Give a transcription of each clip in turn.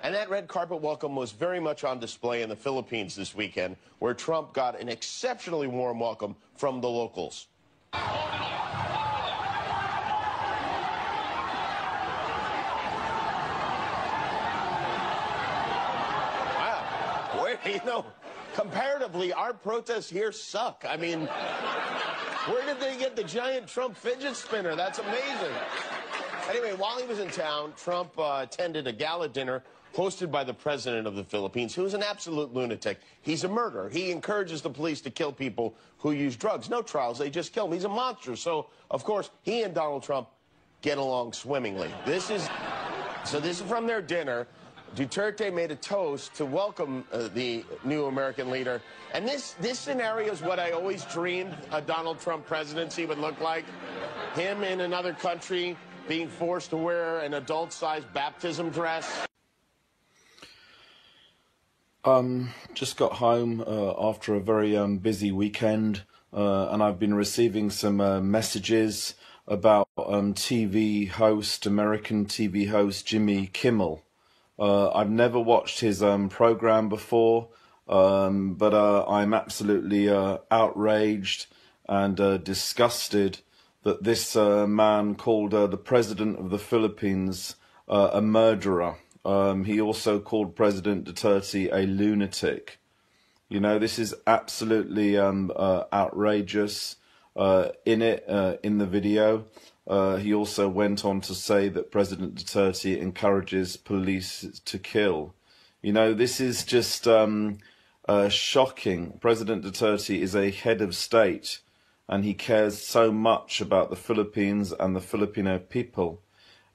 And that red carpet welcome was very much on display in the Philippines this weekend, where Trump got an exceptionally warm welcome from the locals. Wow. Wait, you know, comparatively, our protests here suck. I mean, where did they get the giant Trump fidget spinner? That's amazing. Anyway, while he was in town, Trump attended a gala dinner hosted by the president of the Philippines, who is an absolute lunatic. He's a murderer. He encourages the police to kill people who use drugs. No trials, they just kill him. He's a monster. So, of course, he and Donald Trump get along swimmingly. This is from their dinner. Duterte made a toast to welcome the new American leader. And this scenario is what I always dreamed a Donald Trump presidency would look like. Him in another country being forced to wear an adult-sized baptism dress. Just got home after a very busy weekend, and I've been receiving some messages about American TV host Jimmy Kimmel. I've never watched his program before, but I'm absolutely outraged and disgusted that this man called the president of the Philippines a murderer. He also called President Duterte a lunatic. You know, this is absolutely outrageous. In the video, he also went on to say that President Duterte encourages police to kill. You know, this is just shocking. President Duterte is a head of state, and he cares so much about the Philippines and the Filipino people.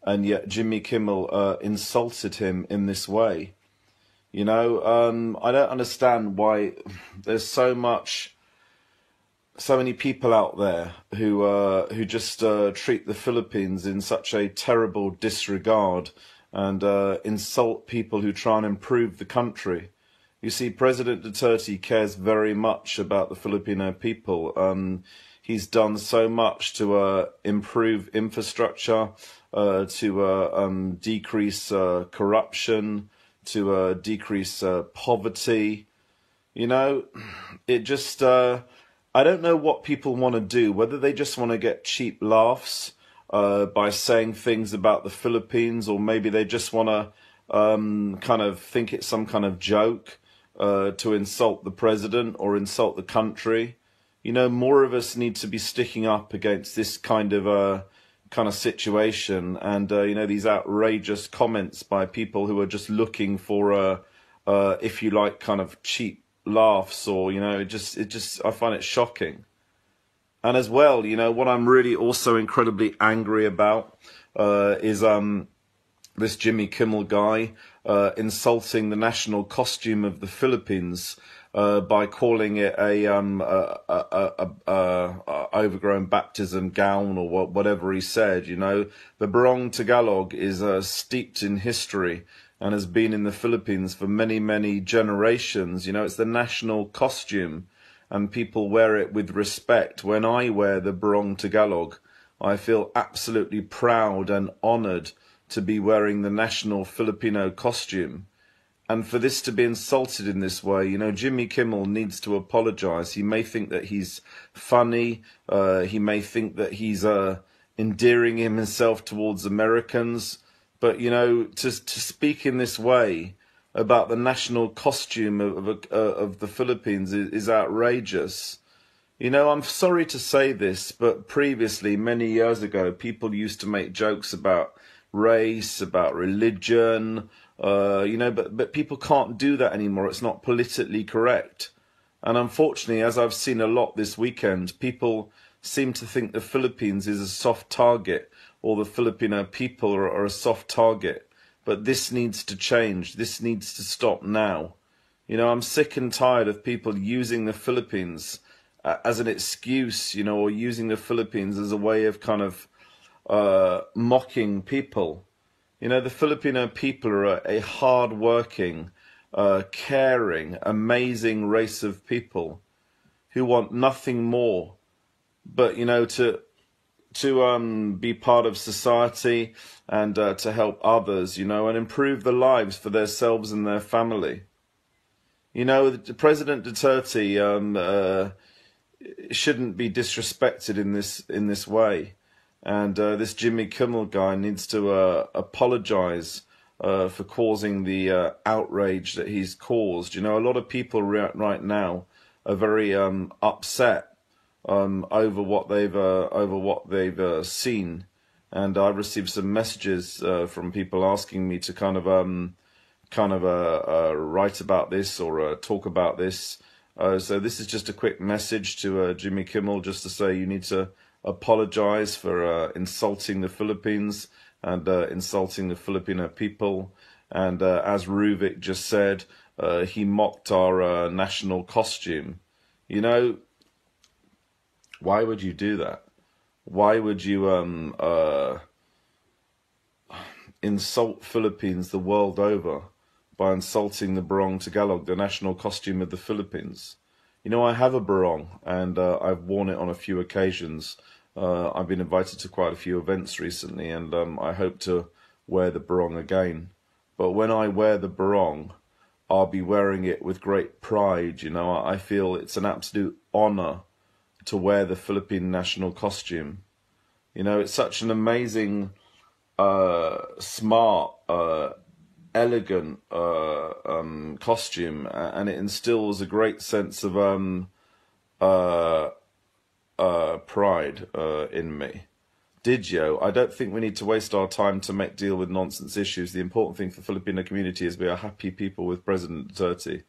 And yet Jimmy Kimmel insulted him in this way. You know, I don't understand why there's so many people out there who just treat the Philippines in such a terrible disregard and insult people who try and improve the country. You see, President Duterte cares very much about the Filipino people. He's done so much to improve infrastructure, to decrease corruption, to decrease poverty. You know, it just, I don't know what people want to do, whether they just want to get cheap laughs by saying things about the Philippines, or maybe they just want to kind of think it's some kind of joke to insult the president or insult the country. You know, more of us need to be sticking up against this kind of situation, and you know, these outrageous comments by people who are just looking for if you like, kind of cheap laughs, or you know, it just I find it shocking. And as well, you know, what I'm really also incredibly angry about is this Jimmy Kimmel guy insulting the national costume of the Philippines by calling it a overgrown baptism gown, or whatever he said. You know, the Barong Tagalog is steeped in history and has been in the Philippines for many, many generations. You know, it's the national costume, and people wear it with respect. When I wear the Barong Tagalog, I feel absolutely proud and honoured to be wearing the national Filipino costume. And for this to be insulted in this way, you know, Jimmy Kimmel needs to apologise. He may think that he's funny. He may think that he's endearing himself towards Americans. But, you know, to speak in this way about the national costume of the Philippines is outrageous. You know, I'm sorry to say this, but previously, many years ago, people used to make jokes about race, about religion, you know, but people can't do that anymore. It's not politically correct. And unfortunately, as I've seen a lot this weekend, people seem to think the Philippines is a soft target, or the Filipino people are a soft target. But this needs to change. This needs to stop now. You know, I'm sick and tired of people using the Philippines as an excuse, you know, or using the Philippines as a way of kind of mocking people. You know, the Filipino people are a hard-working, caring, amazing race of people who want nothing more but, you know, to to be part of society and to help others, you know, and improve the lives for themselves and their family. You know, President Duterte shouldn't be disrespected in this way, and this Jimmy Kimmel guy needs to apologize for causing the outrage that he's caused. You know, a lot of people right now are very upset over what they've seen, and I received some messages from people asking me to kind of write about this or talk about this. So this is just a quick message to Jimmy Kimmel, just to say you need to apologize for insulting the Philippines and insulting the Filipino people. And as Ruvik just said, he mocked our national costume. You know, why would you do that? Why would you insult Philippines the world over by insulting the Barong Tagalog, the national costume of the Philippines? You know, I have a barong, and I've worn it on a few occasions. I've been invited to quite a few events recently, and I hope to wear the barong again. But when I wear the barong, I'll be wearing it with great pride. You know, I feel it's an absolute honor to wear the Philippine national costume. You know, it's such an amazing, smart, elegant costume, and it instills a great sense of pride in me. Didio, I don't think we need to waste our time to deal with nonsense issues. The important thing for the Filipino community is we are happy people with President Duterte.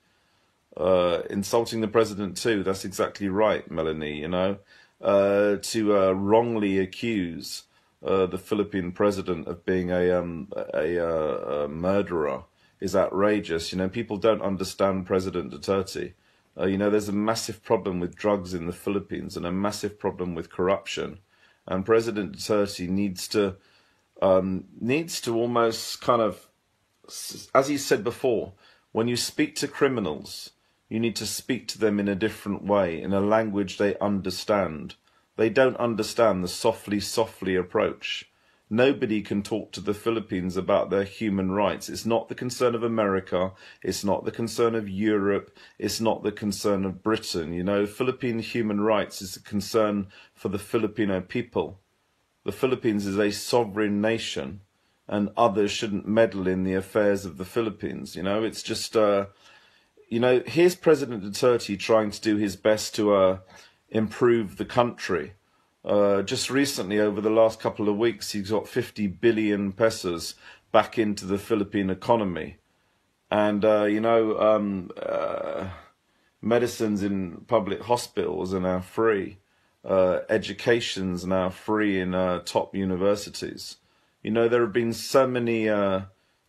Insulting the president too, that's exactly right, Melanie, you know. To wrongly accuse the Philippine president of being a murderer is outrageous. You know, people don't understand President Duterte. You know, there's a massive problem with drugs in the Philippines and a massive problem with corruption. And President Duterte needs to almost kind of, as he said before, when you speak to criminals, you need to speak to them in a different way, in a language they understand. They don't understand the softly approach. Nobody can talk to the Philippines about their human rights. It's not the concern of America. It's not the concern of Europe. It's not the concern of Britain. You know, Philippine human rights is a concern for the Filipino people. The Philippines is a sovereign nation, and others shouldn't meddle in the affairs of the Philippines. You know, it's just, you know, here's President Duterte trying to do his best to improve the country. Just recently, over the last couple of weeks, he's got 50 billion pesos back into the Philippine economy. And, you know, medicines in public hospitals are now free. Education's now free in top universities. You know, there have been so many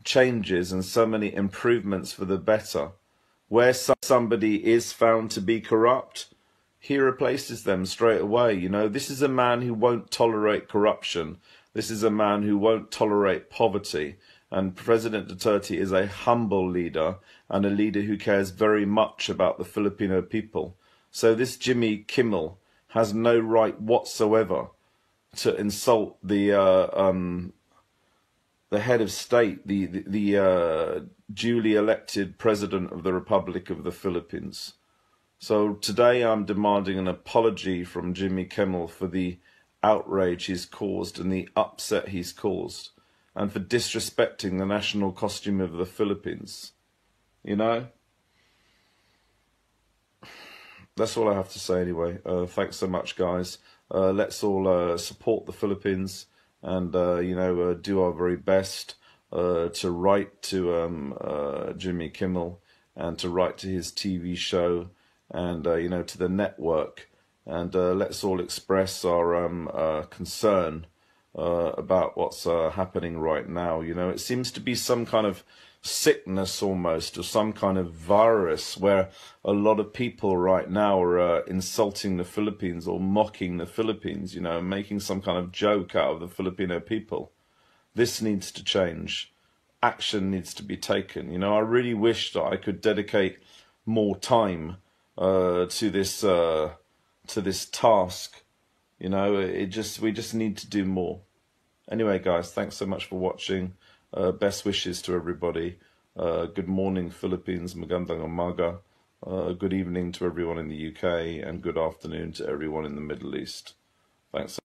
changes and so many improvements for the better. Where somebody is found to be corrupt, he replaces them straight away. You know, this is a man who won't tolerate corruption. This is a man who won't tolerate poverty. And President Duterte is a humble leader and a leader who cares very much about the Filipino people. So this Jimmy Kimmel has no right whatsoever to insult the head of state, the duly elected president of the Republic of the Philippines. So today I'm demanding an apology from Jimmy Kimmel for the outrage he's caused and the upset he's caused, and for disrespecting the national costume of the Philippines. You know? That's all I have to say anyway. Thanks so much, guys. Let's all support the Philippines and, you know, do our very best to write to Jimmy Kimmel and to write to his TV show and, you know, to the network. And let's all express our concern about what's happening right now. You know, it seems to be some kind of sickness almost, or some kind of virus, where a lot of people right now are insulting the Philippines or mocking the Philippines, you know, making some kind of joke out of the Filipino people. This needs to change. Action needs to be taken. You know, I really wish that I could dedicate more time to this task You know, we just need to do more. Anyway, guys, thanks so much for watching. Best wishes to everybody. Good morning, Philippines. Magandang umaga. Good evening to everyone in the UK, and good afternoon to everyone in the Middle East. Thanks.